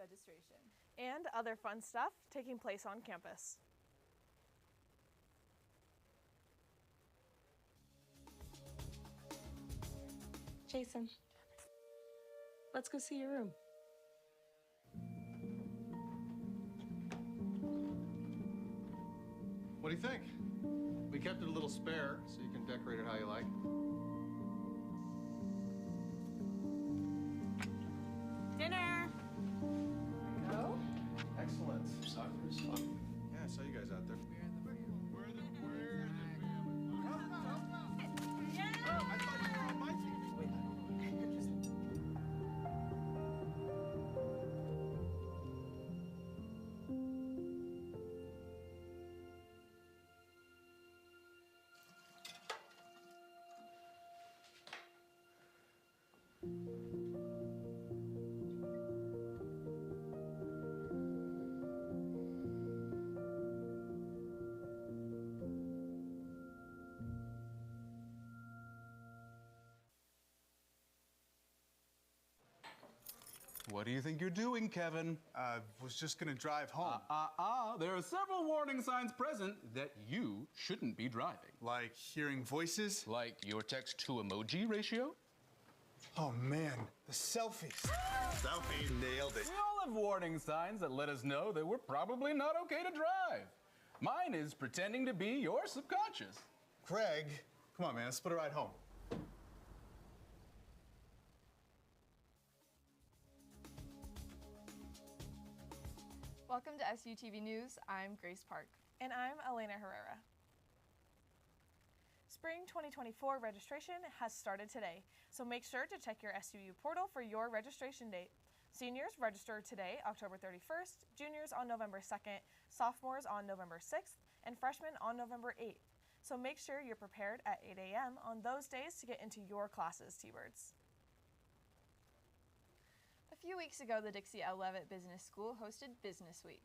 registration. And other fun stuff taking place on campus. Jason, let's go see your room. What do you think? We kept it a little spare, so you can decorate it how you like. Dinner! Go. Excellent. Soccer's fun. Yeah, I saw you guys out there. We're the family. Yeah! Oh, I thought you were on my team. Wait. What do you think you're doing, Kevin? Was just gonna drive home. There are several warning signs present that you shouldn't be driving. Like hearing voices? Like your text-to-emoji ratio? Oh man, the selfies. Selfie, nailed it. We all have warning signs that let us know that we're probably not okay to drive. Mine is pretending to be your subconscious. Craig, come on man, let's split a ride home. Welcome to SUTV News. I'm Grace Park. And I'm Elena Herrera. Spring 2024 registration has started today, so make sure to check your SUU portal for your registration date. Seniors register today, October 31st, juniors on November 2nd, sophomores on November 6th, and freshmen on November 8th. So make sure you're prepared at 8 a.m. on those days to get into your classes, T-Birds. A few weeks ago, the Dixie L. Levitt Business School hosted Business Week.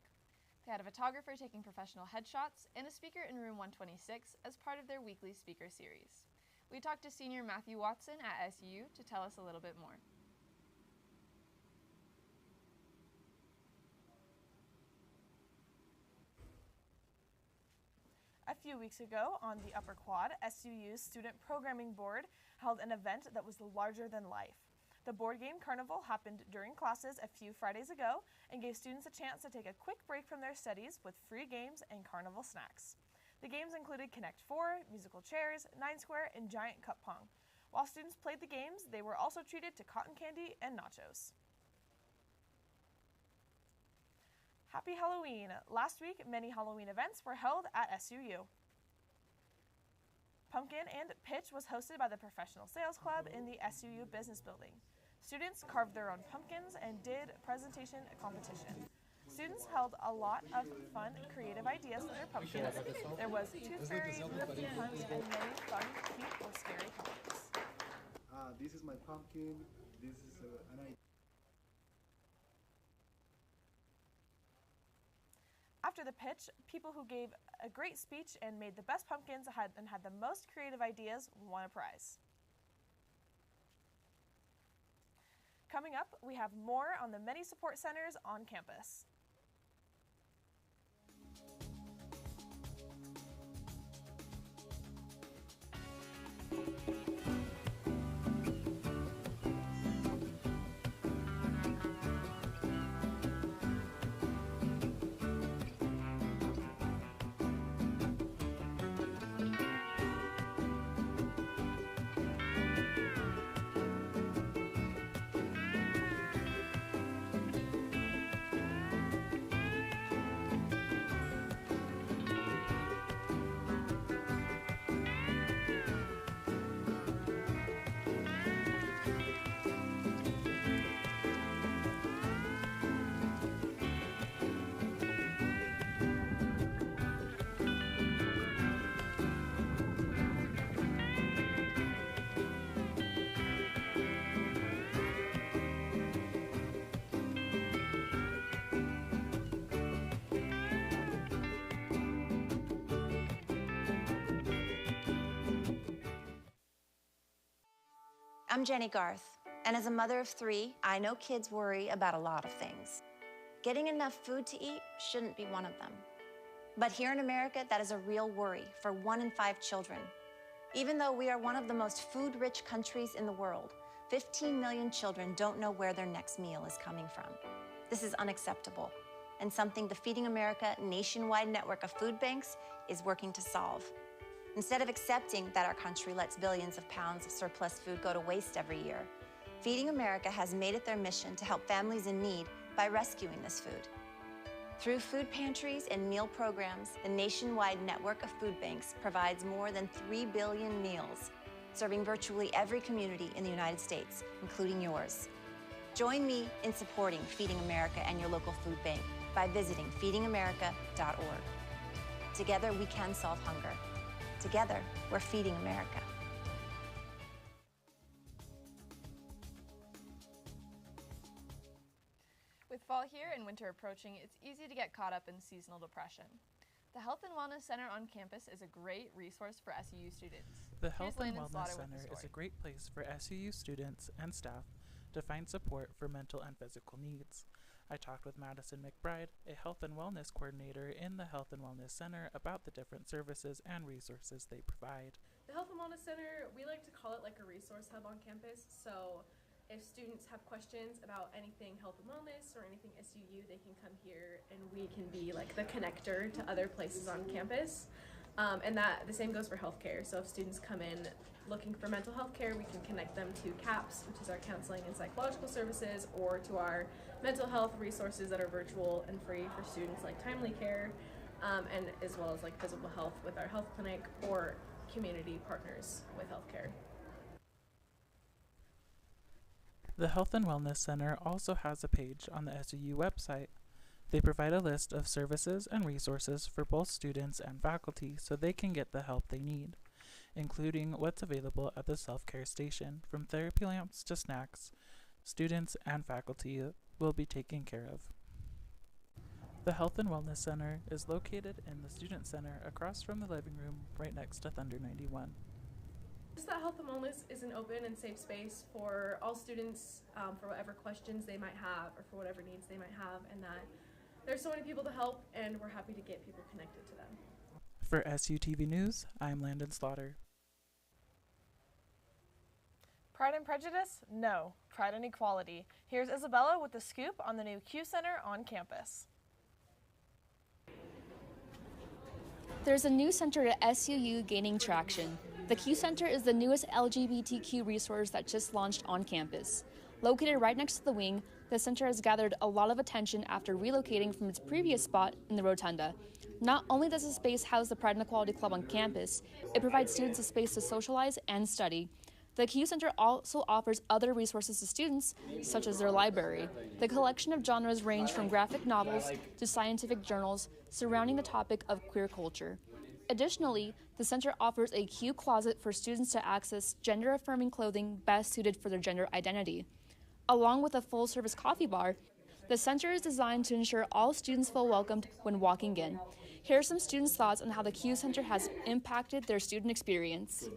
They had a photographer taking professional headshots and a speaker in room 126 as part of their weekly speaker series. We talked to senior Matthew Watson at SU to tell us a little bit more. A few weeks ago on the Upper Quad, SUU's Student Programming Board held an event that was larger than life. The board game carnival happened during classes a few Fridays ago and gave students a chance to take a quick break from their studies with free games and carnival snacks. The games included Connect 4, musical chairs, 9 Square, and giant cup pong. While students played the games, they were also treated to cotton candy and nachos. Happy Halloween! Last week, many Halloween events were held at SUU. Pumpkin and Pitch was hosted by the Professional Sales Club in the SUU Business Building. Students carved their own pumpkins and did presentation competition. Students held a lot of fun, creative ideas for their pumpkins. There was Tooth Fairy, Pumpkin Punch, and many fun, cute, or scary pumpkins. This is my pumpkin. This is an idea. After the pitch, people who gave a great speech and made the best pumpkins had the most creative ideas won a prize. Coming up, we have more on the many support centers on campus. I'm Jenny Garth, and as a mother of 3, I know kids worry about a lot of things. Getting enough food to eat shouldn't be one of them. But here in America, that is a real worry for 1 in 5 children. Even though we are one of the most food-rich countries in the world, 15 million children don't know where their next meal is coming from. This is unacceptable, and something the Feeding America nationwide network of food banks is working to solve. Instead of accepting that our country lets billions of pounds of surplus food go to waste every year, Feeding America has made it their mission to help families in need by rescuing this food. Through food pantries and meal programs, the nationwide network of food banks provides more than 3 billion meals, serving virtually every community in the United States, including yours. Join me in supporting Feeding America and your local food bank by visiting feedingamerica.org. Together, we can solve hunger. Together, we're Feeding America. With fall here and winter approaching, it's easy to get caught up in seasonal depression. The Health and Wellness Center on campus is a great resource for SUU students. The Health and Landon Wellness Slaughter with the Center is story. a great place for SUU students and staff to find support for mental and physical needs. I talked with Madison McBride, a health and wellness coordinator in the Health and Wellness Center, about the different services and resources they provide. The Health and Wellness Center, we like to call it like a resource hub on campus. So if students have questions about anything health and wellness or anything SUU, they can come here and we can be like the connector to other places on campus. And that the same goes for healthcare. So if students come in looking for mental health care, we can connect them to CAPS, which is our counseling and psychological services, or to our mental health resources that are virtual and free for students, like Timely Care, and as well as like physical health with our health clinic or community partners with healthcare. The Health and Wellness Center also has a page on the SUU website. They provide a list of services and resources for both students and faculty so they can get the help they need, including what's available at the self-care station. From therapy lamps to snacks, students and faculty will be taken care of. The Health and Wellness Center is located in the Student Center across from the living room right next to Thunder 91. Just that health and wellness is an open and safe space for all students for whatever questions they might have or for whatever needs they might have, and that there's so many people to help, and we're happy to get people connected to them. For SUTV News, I'm Landon Slaughter. Pride and Prejudice? No. Pride and Equality. Here's Isabella with the scoop on the new Q Center on campus. There's a new center at SUU gaining traction. The Q Center is the newest LGBTQ resource that just launched on campus. Located right next to the wing, the center has gathered a lot of attention after relocating from its previous spot in the rotunda. Not only does the space house the Pride and Equality Club on campus, it provides students a space to socialize and study. The Q Center also offers other resources to students, such as their library. The collection of genres range from graphic novels to scientific journals surrounding the topic of queer culture. Additionally, the center offers a Q closet for students to access gender-affirming clothing best suited for their gender identity. Along with a full-service coffee bar, the center is designed to ensure all students feel welcomed when walking in. Here are some students' thoughts on how the Q Center has impacted their student experience.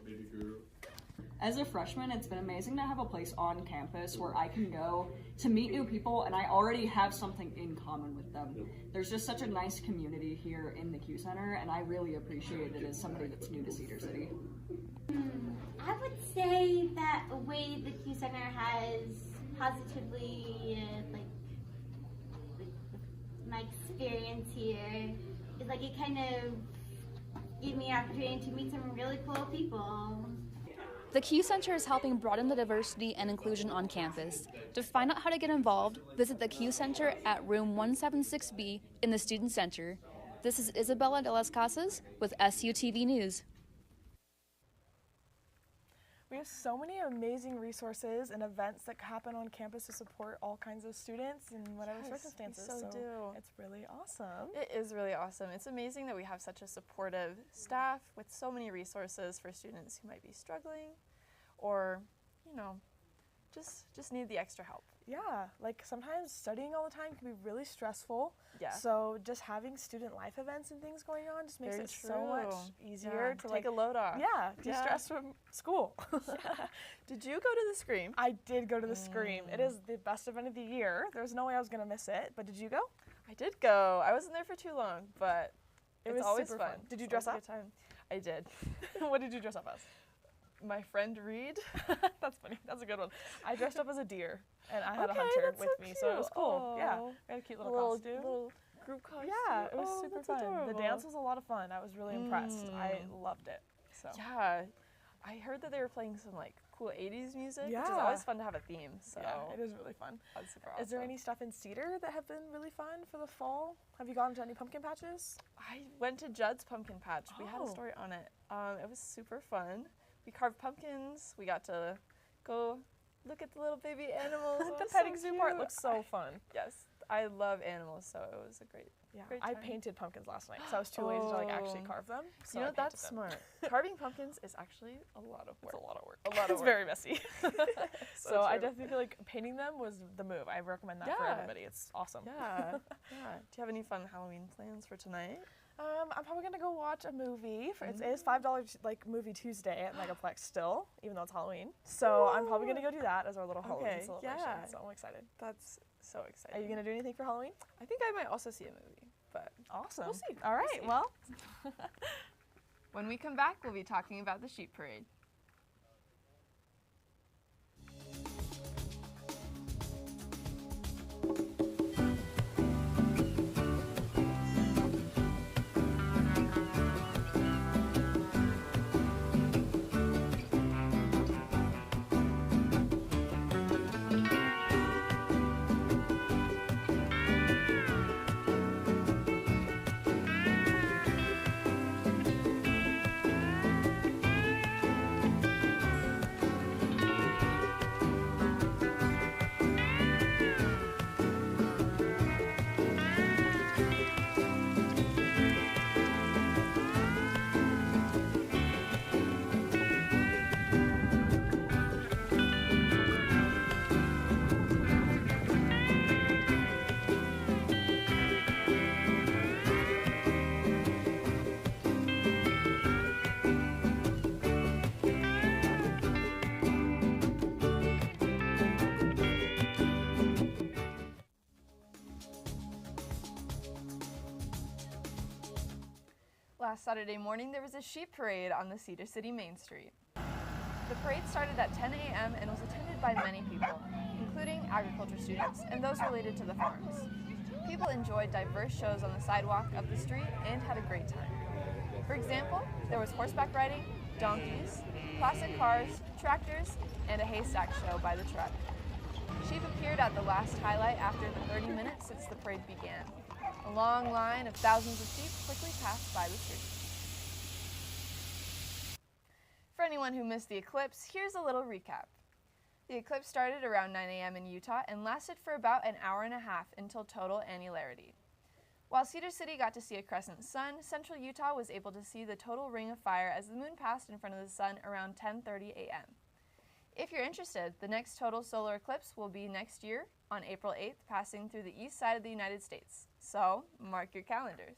As a freshman, it's been amazing to have a place on campus where I can go to meet new people, and I already have something in common with them. There's just such a nice community here in the Q Center, and I really appreciate it as somebody that's new to Cedar City. I would say that a way the Q Center has positively, my experience here is it kind of gave me an opportunity to meet some really cool people. The Q Center is helping broaden the diversity and inclusion on campus. To find out how to get involved, visit the Q Center at room 176B in the Student Center. This is Isabella de las Casas with SUTV News. We have so many amazing resources and events that happen on campus to support all kinds of students in whatever circumstances. We so do. It's really awesome. It is really awesome. It's amazing that we have such a supportive staff with so many resources for students who might be struggling or, just need the extra help. Yeah, like sometimes studying all the time can be really stressful. Yeah. So just having student life events and things going on just makes Very it so much true. easier to take a load off. Yeah, de-stress from school. Did you go to the Scream? I did go to the Scream. It is the best event of the year. There was no way I was going to miss it, but did you go? I did go. I wasn't there for too long, but It it's was always super fun. fun. Did you It's dress always up? a good time. I did. What did you dress up as? My friend Reed. That's funny. That's a good one. I dressed up as a deer, and I had a Okay, hunter that's with so me, so it was cool. cute. Yeah, Aw. I had a cute little costume. Little group costume. Yeah, it was Oh, super that's fun. The adorable. dance was a lot of fun. I was really impressed. I loved it. So. Yeah, I heard that they were playing some like cool 80s music, which is Yeah. always fun to have a theme. So Yeah, it is really fun. that's super Is there awesome. any stuff in Cedar that have been really fun for the fall? Have you gone to any pumpkin patches? I went to Judd's Pumpkin Patch. We had a Oh. story on it. It was super fun. We carved pumpkins. We got to go look at the little baby animals. It The was petting so zoo part cute. looks so fun. Yes, I love animals, so it was a great. Yeah, Great I time. painted pumpkins last night because I was too lazy to like actually Oh. carve them. So You I know, that's painted them. smart. Carving pumpkins is actually a lot of work. It's a lot of work. A lot of It's work. very messy. so I true. definitely feel like painting them was the move. I recommend that for Yeah. everybody. It's awesome. Yeah, yeah. Do you have any fun Halloween plans for tonight? I'm probably gonna go watch a movie. It is $5 like movie Tuesday at Megaplex still, even though it's Halloween. So I'm probably gonna go do that as our little Halloween Okay, celebration. yeah. So I'm excited. That's so exciting. Are you gonna do anything for Halloween? I think I might also see a movie, but Awesome. we'll see. All right. see. Well, When we come back, we'll be talking about the sheep parade. Last Saturday morning, there was a sheep parade on the Cedar City Main Street. The parade started at 10 a.m. and was attended by many people, including agriculture students and those related to the farms. People enjoyed diverse shows on the sidewalk of the street and had a great time. For example, there was horseback riding, donkeys, classic cars, tractors, and a haystack show by the truck. Sheep appeared at the last highlight after the 30 minutes since the parade began. A long line of thousands of sheep quickly passed by the street. For anyone who missed the eclipse, here's a little recap. The eclipse started around 9 a.m. in Utah and lasted for about an hour and a half until total annularity. While Cedar City got to see a crescent sun, central Utah was able to see the total ring of fire as the moon passed in front of the sun around 10:30 a.m. If you're interested, the next total solar eclipse will be next year on April 8th, passing through the east side of the United States. So, mark your calendars.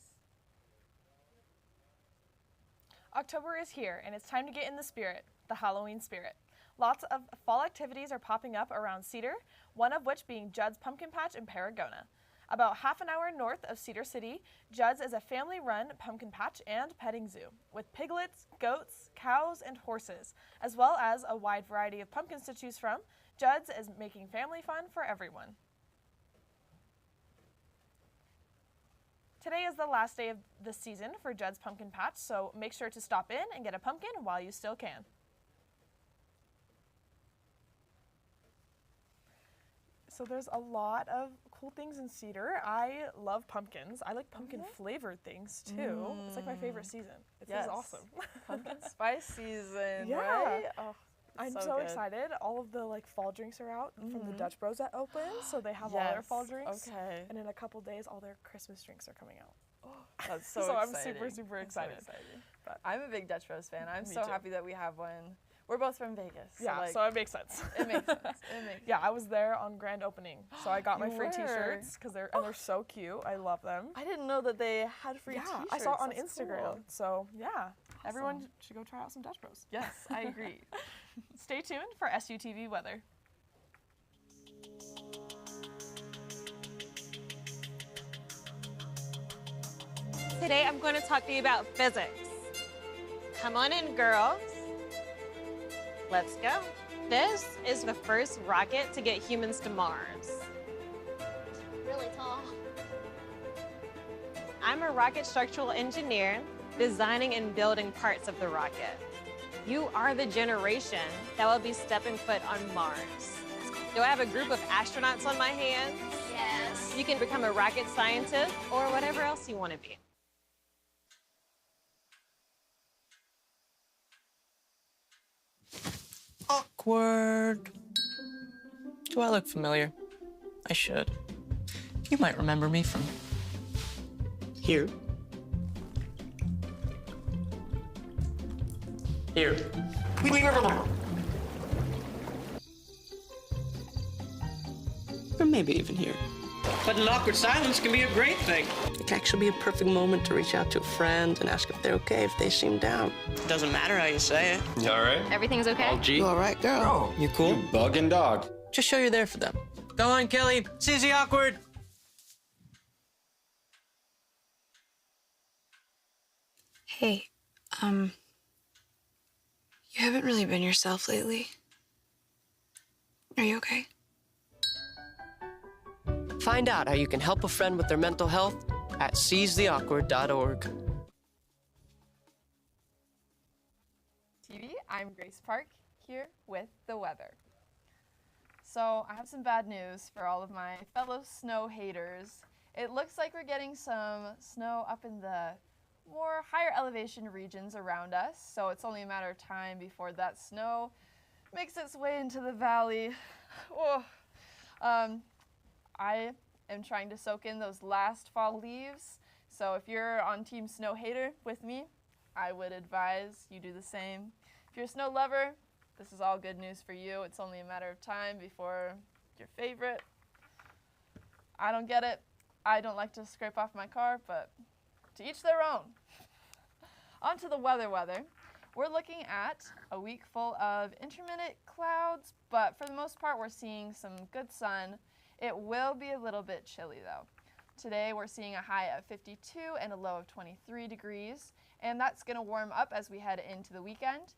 October is here, and it's time to get in the spirit, the Halloween spirit. Lots of fall activities are popping up around Cedar, one of which being Judd's Pumpkin Patch in Paragona. About half an hour north of Cedar City, Judd's is a family-run pumpkin patch and petting zoo with piglets, goats, cows, and horses, as well as a wide variety of pumpkins to choose from. Judd's is making family fun for everyone. Today is the last day of the season for Judd's Pumpkin Patch, so make sure to stop in and get a pumpkin while you still can. So there's a lot of cool things in Cedar. I love pumpkins. I like pumpkin flavored things too. It's like my favorite season. It's Yes. awesome. Pumpkin spice season, Yeah. right? Oh, I'm so so good. excited. All of the like fall drinks are out from the Dutch Bros that open, so they have all their fall Yes, drinks. okay. And in a couple days, all their Christmas drinks are coming out. That's so So I'm exciting. super I'm so excited. But I'm a big Dutch Bros fan. I'm Me so too. happy that we have one. We're both from Vegas. Yeah, like, so it makes sense. It makes sense. It makes Yeah, I was there on grand opening, so I got my You free were. T-shirts because they're so cute. I love them. I didn't know that they had free Yeah, T-shirts. I saw it on That's Instagram. cool. So yeah, everyone should go try out some Dutch Bros. Yes, I agree. Stay tuned for SUTV weather. Today I'm going to talk to you about physics. Come on in, girls. Let's go. This is the first rocket to get humans to Mars. Really tall. I'm a rocket structural engineer, designing and building parts of the rocket. You are the generation that will be stepping foot on Mars. Do I have a group of astronauts on my hands? Yes. You can become a rocket scientist or whatever else you want to be. Awkward. Do I look familiar? I should. You might remember me from here. Here. Or maybe even here. But an awkward silence can be a great thing. It can actually be a perfect moment to reach out to a friend and ask if they're okay if they seem down. It doesn't matter how you say it. You all right? Everything's okay? All G? You all right, girl? You cool? You bugging dog. Just show you're there for them. Go on, Kelly. Seize the awkward. Hey, you haven't really been yourself lately. Are you okay? Find out how you can help a friend with their mental health at seizetheawkward.org. TV, I'm Grace Park, here with the weather. So I have some bad news for all of my fellow snow haters. It looks like we're getting some snow up in the more higher elevation regions around us, so it's only a matter of time before that snow makes its way into the valley. Oh. I am trying to soak in those last fall leaves, so if you're on Team Snow Hater with me, I would advise you do the same. If you're a snow lover, this is all good news for you. It's only a matter of time before your favorite. I don't get it. I don't like to scrape off my car, but to each their own. On to the weather. We're looking at a week full of intermittent clouds, but for the most part, we're seeing some good sun. It will be a little bit chilly, though. Today, we're seeing a high of 52 and a low of 23 degrees, and that's going to warm up as we head into the weekend.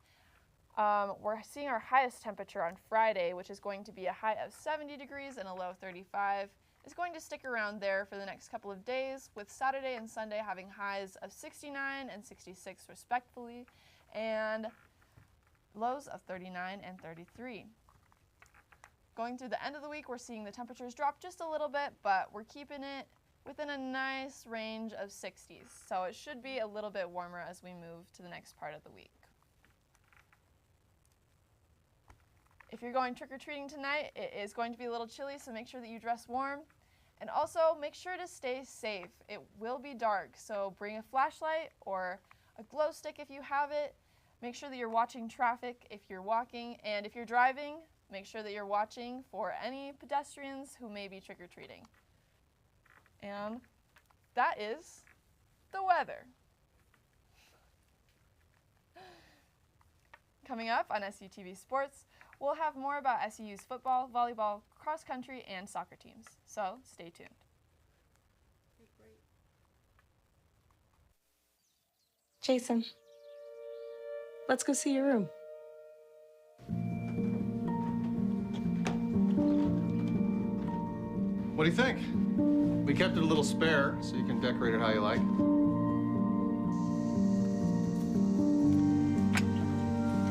We're seeing our highest temperature on Friday, which is going to be a high of 70 degrees and a low of 35. It's going to stick around there for the next couple of days, with Saturday and Sunday having highs of 69 and 66 respectively, and lows of 39 and 33. Going through the end of the week, we're seeing the temperatures drop just a little bit, but we're keeping it within a nice range of 60s. So it should be a little bit warmer as we move to the next part of the week. If you're going trick-or-treating tonight, it is going to be a little chilly, so make sure that you dress warm. And also, make sure to stay safe. It will be dark, so bring a flashlight or a glow stick if you have it. Make sure that you're watching traffic if you're walking, and if you're driving, make sure that you're watching for any pedestrians who may be trick-or-treating. And that is the weather. Coming up on SUTV Sports, we'll have more about SU's football, volleyball, cross country, and soccer teams. So stay tuned. Jason, let's go see your room. What do you think? We kept it a little spare, so you can decorate it how you like.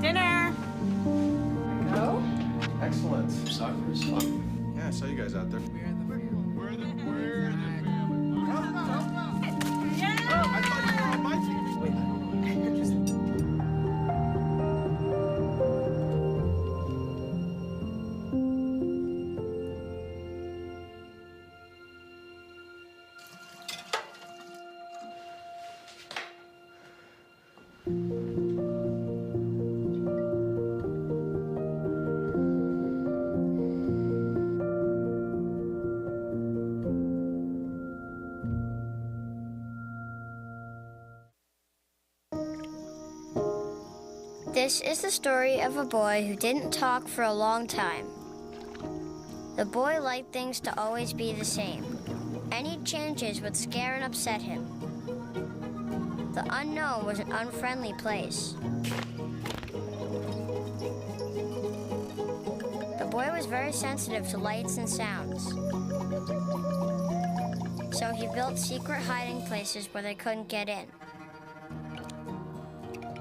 Dinner! Go. Excellent. Soccer is fun. Yeah, I saw you guys out there. We're the family. Oh, I thought you were on my team. This is the story of a boy who didn't talk for a long time. The boy liked things to always be the same. Any changes would scare and upset him. The unknown was an unfriendly place. The boy was very sensitive to lights and sounds. So he built secret hiding places where they couldn't get in.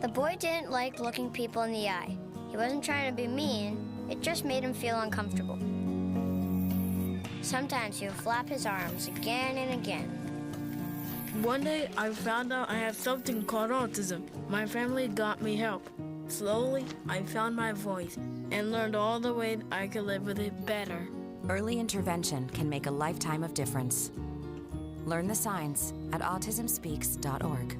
The boy didn't like looking people in the eye. He wasn't trying to be mean, it just made him feel uncomfortable. Sometimes he would flap his arms again and again. One day, I found out I have something called autism. My family got me help. Slowly, I found my voice and learned all the ways I could live with it better. Early intervention can make a lifetime of difference. Learn the signs at autismspeaks.org.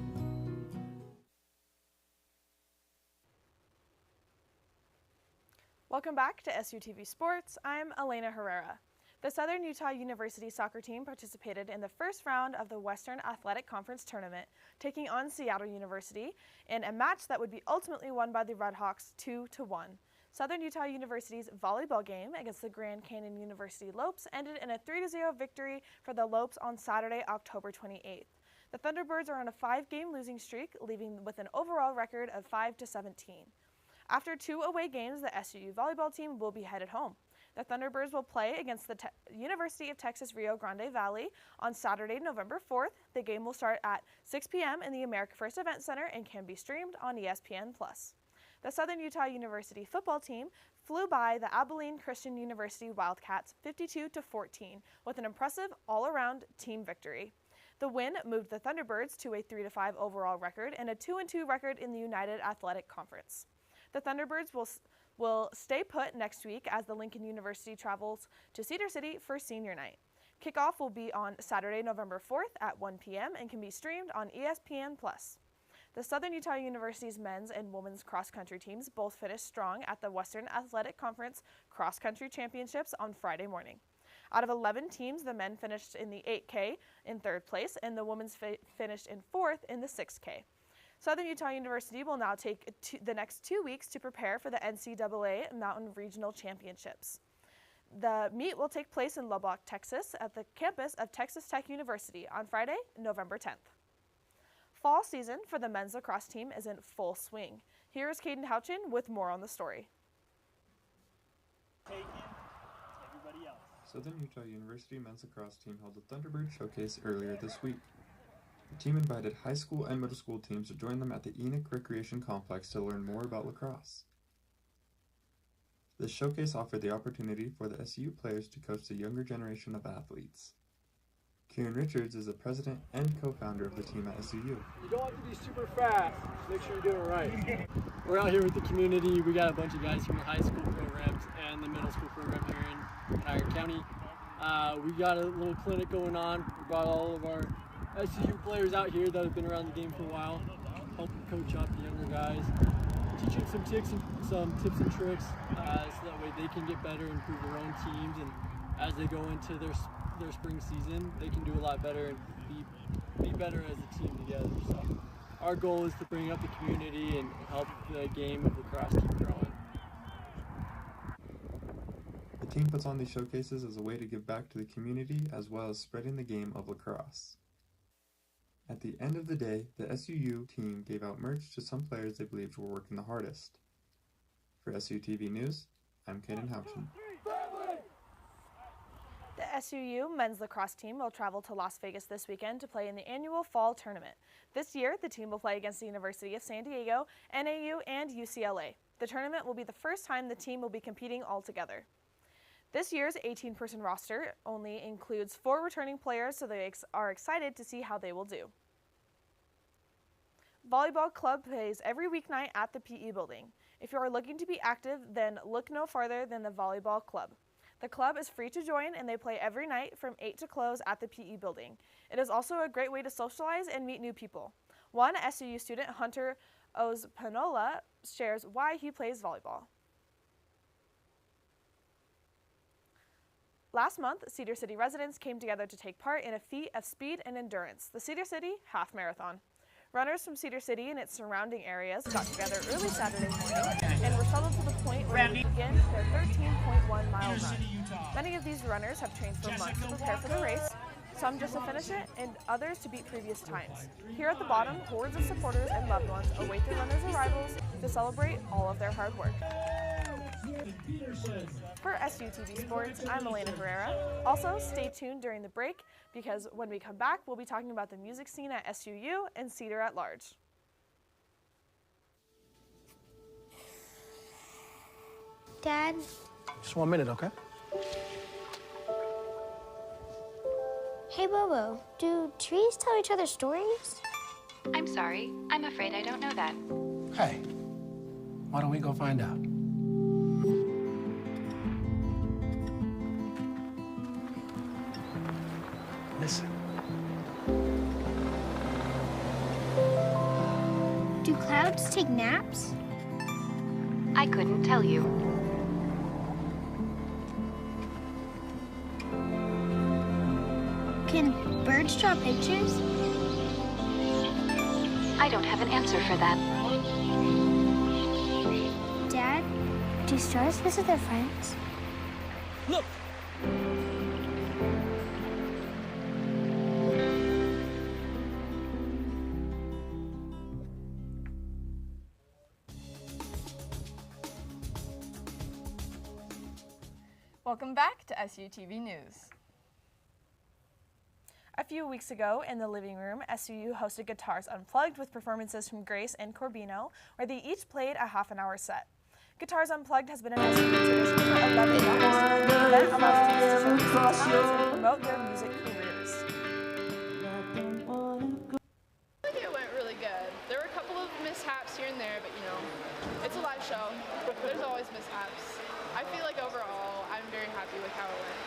Welcome back to SUTV Sports. I'm Elena Herrera. The Southern Utah University soccer team participated in the first round of the Western Athletic Conference tournament, taking on Seattle University in a match that would be ultimately won by the Redhawks 2-1. Southern Utah University's volleyball game against the Grand Canyon University Lopes ended in a 3-0 victory for the Lopes on Saturday, October 28th. The Thunderbirds are on a 5-game losing streak, leaving with an overall record of 5-17. After 2 away games, the SUU volleyball team will be headed home. The Thunderbirds will play against the University of Texas Rio Grande Valley on Saturday, November 4th. The game will start at 6 p.m. in the America First Event Center and can be streamed on ESPN+. The Southern Utah University football team flew by the Abilene Christian University Wildcats 52-14 with an impressive all-around team victory. The win moved the Thunderbirds to a 3-5 overall record and a 2-2 record in the United Athletic Conference. The Thunderbirds will stay put next week as the Lincoln University travels to Cedar City for senior night. Kickoff will be on Saturday, November 4th at 1 p.m. and can be streamed on ESPN+. The Southern Utah University's men's and women's cross-country teams both finished strong at the Western Athletic Conference Cross-Country Championships on Friday morning. Out of 11 teams, the men finished in the 8K in 3rd place and the women's finished in 4th in the 6K. Southern Utah University will now take the next 2 weeks to prepare for the NCAA Mountain Regional Championships. The meet will take place in Lubbock, Texas at the campus of Texas Tech University on Friday, November 10th. Fall season for the men's lacrosse team is in full swing. Here is Caden Houchin with more on the story. Southern Utah University men's lacrosse team held a Thunderbird showcase earlier this week. The team invited high school and middle school teams to join them at the Enoch Recreation Complex to learn more about lacrosse. This showcase offered the opportunity for the SU players to coach the younger generation of athletes. Kieran Richards is the president and co-founder of the team at SUU. You don't have to be super fast, make sure you're doing it right. We're out here with the community. We got a bunch of guys from the high school programs and the middle school program here in Iron County. We got a little clinic going on. We brought all of our SUU players out here that have been around the game for a while, help coach up the younger guys, teach them some tips and tricks, so that way they can get better, improve their own teams, and as they go into their spring season, they can do a lot better and be better as a team together. So our goal is to bring up the community and help the game of lacrosse keep growing. The team puts on these showcases as a way to give back to the community as well as spreading the game of lacrosse. At the end of the day, the SUU team gave out merch to some players they believed were working the hardest. For SUTV News, I'm Caden Houchin. The SUU men's lacrosse team will travel to Las Vegas this weekend to play in the annual fall tournament. This year, the team will play against the University of San Diego, NAU, and UCLA. The tournament will be the first time the team will be competing all together. This year's 18-person roster only includes 4 returning players, so they are excited to see how they will do. Volleyball Club plays every weeknight at the PE building. If you are looking to be active, then look no farther than the Volleyball Club. The club is free to join and they play every night from 8 to close at the PE building. It is also a great way to socialize and meet new people. One SUU student, Hunter Ozpanola, shares why he plays volleyball. Last month, Cedar City residents came together to take part in a feat of speed and endurance, the Cedar City Half Marathon. Runners from Cedar City and its surrounding areas got together early Saturday morning and were shuttled to the point where they begin their 13.1-mile run. Many of these runners have trained for months to prepare for the race, some just to finish it and others to beat previous times. Here at the bottom, hordes of supporters and loved ones await their runners' arrivals to celebrate all of their hard work. For SUTV Sports, I'm Elena Herrera. Also, stay tuned during the break because when we come back, we'll be talking about the music scene at SUU and Cedar at large. Dad? Just 1 minute, okay? Hey, Bobo, do trees tell each other stories? I'm sorry. I'm afraid I don't know that. Hey, why don't we go find out? Listen. Do clouds take naps? I couldn't tell you. Can birds draw pictures? I don't have an answer for that. Dad, do stars visit their friends? Look! Welcome back to SUTV News. A few weeks ago in the living room, SUU hosted Guitars Unplugged with performances from Grace and Corbino, where they each played a half-an-hour set. Guitars Unplugged has been an SUU tradition for 11 years. The event allows students to showcase their talents and promote their music careers. I think it went really good. There were a couple of mishaps here and there, but you know, it's a live show. There's always mishaps. I feel like overall, I'm very happy with how it went.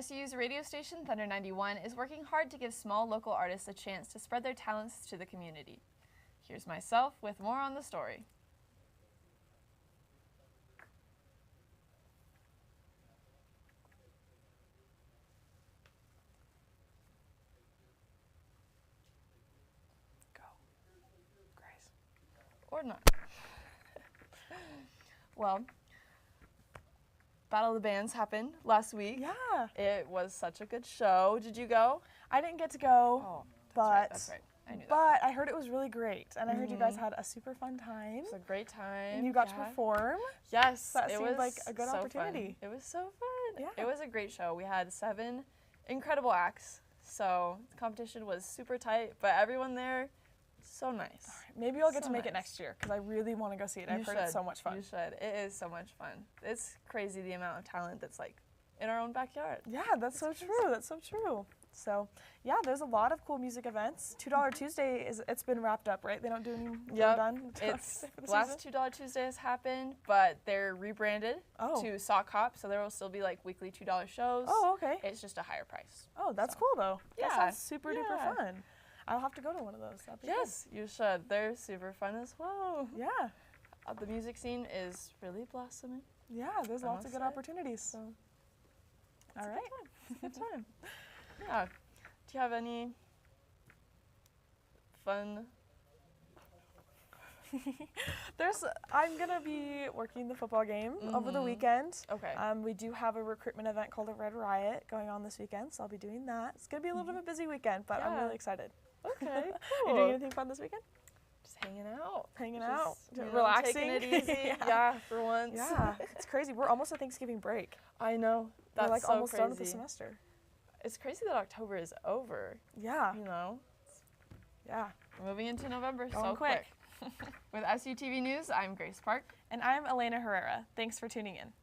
SUU's radio station, Thunder 91, is working hard to give small local artists a chance to spread their talents to the community. Here's myself with more on the story. Go. Grace. Or not. Well, Battle of the Bands happened last week. Yeah. It was such a good show. Did you go? I didn't get to go, Oh, but that's right. I knew that. but I heard it was really great, and I heard you guys had a super fun time. It was a great time. And you got to perform. Yes, That it seemed was like a good so opportunity. Fun. It was so fun. Yeah. It was a great show. We had 7 incredible acts, so the competition was super tight, but everyone there, so nice. Maybe I'll get So to make it nice. next year because I really want to go see it. You I've heard it's so much fun. You should. It is so much fun. It's crazy the amount of talent that's like in our own backyard. Yeah, that's so true. That's so true. So, yeah, there's a lot of cool music events. $2 Tuesday it's been wrapped up, right? They don't do any. Yep. Done. It's last $2 Tuesday has happened, but they're rebranded to Sock Hop, so there will still be like weekly $2 shows. Oh, okay. It's just a higher price. Oh, that's cool though. Yeah. That sounds super Yeah. duper fun. I'll have to go to one of those. That'd be Yes, you should. They're super fun as well. good. Yeah. The music scene is really blossoming. Yeah, there's lots of good opportunities. So. All right. It's a good time. Yeah. Do you have any fun? I'm gonna be working the football game over the weekend. Okay. We do have a recruitment event called a Red Riot going on this weekend, so I'll be doing that. It's gonna be a little bit of a busy weekend, but I'm Yeah. really excited. Okay, You cool. doing anything fun this weekend? Just hanging out. Hanging Just, out, you know, relaxing, taking it easy. Yeah, for once. Yeah, it's crazy. We're almost at Thanksgiving break. I know. That's We're like so almost crazy. done with the semester. It's crazy that October is over. Yeah. You know? Yeah. We're moving into November Going so quick. With SUTV News, I'm Grace Park. And I'm Elena Herrera. Thanks for tuning in.